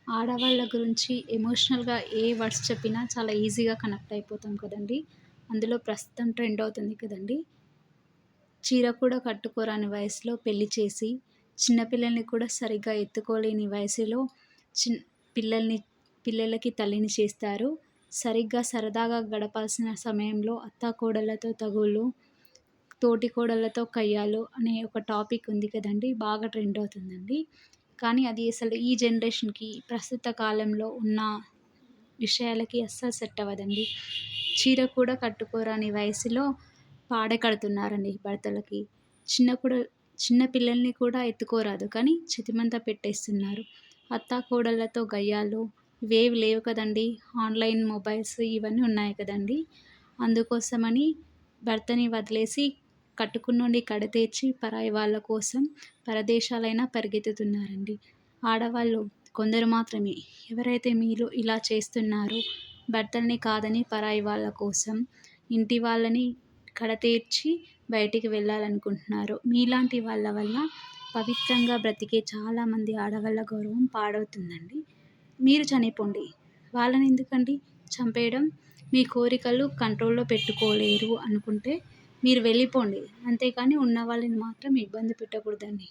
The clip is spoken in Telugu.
ఆడవాళ్ళ గురించి ఎమోషనల్‌గా ఏ వర్డ్స్ చెప్పినా చాలా ఈజీగా కనెక్ట్ అయిపోతాం కదండీ! అందులో ప్రస్తుతం ట్రెండ్ అవుతుంది కదండీ! చీర కూడా కట్టుకోరాని వయసులో పెళ్లి చేసి, చిన్న పిల్లల్ని కూడా సరిగ్గా ఎత్తుకోలేని వయసులో చిన్ పిల్లల్ని పిల్లలకి తల్లిని చేస్తారు. సరిగ్గా సరదాగా గడపాల్సిన సమయంలో అత్తాకోడళ్ళతో తగువులు, తోటికోడళ్ళతో కయ్యాలు అనే ఒక టాపిక్ ఉంది కదండీ! బాగా ట్రెండ్ అవుతుందండి. కానీ అది అసలు ఈ జనరేషన్‌కి ప్రస్తుత కాలంలో ఉన్న విషయాలకి అస్సలు సెట్ అవ్వదండి. చీర కూడా కట్టుకోరాని వయసులో పాడె కడుతున్నారండి భర్తలకి. చిన్న కూడా చిన్న పిల్లల్ని కూడా ఎత్తుకోరాదు కానీ చితిమంత పెట్టేస్తున్నారు. అత్తాకోడళ్ళతో గయ్యాలు ఇవేవి లేవు కదండీ! ఆన్‌లైన్ మొబైల్స్ ఇవన్నీ ఉన్నాయి కదండీ! అందుకోసమని భర్తని వదిలేసి కట్టుకున్నోడిని కడతేర్చి పరాయి వాళ్ళ కోసం పరదేశాలైనా పరిగెత్తుతున్నారండి. ఆడవాళ్ళు కొందరు మాత్రమే. ఎవరైతే మీరు ఇలా చేస్తున్నారో భర్తల్ని కాదని పరాయి వాళ్ళ కోసం ఇంటి వాళ్ళని కడతేర్చి బయటికి వెళ్ళాలనుకుంటున్నారో మీలాంటి వాళ్ళ వల్ల పవిత్రంగా బ్రతికే చాలామంది ఆడవాళ్ళ గౌరవం పాడవుతుందండి. మీరు చనిపోండి. వాళ్ళనెందుకండి చంపేయడం? మీ కోరికలు కంట్రోల్‌లో పెట్టుకోలేరు అనుకుంటే మీరు వెళ్ళిపోండి. అంతేకానీ ఉన్న వాళ్ళని మాత్రం ఇబ్బంది పెట్టకూడదండి.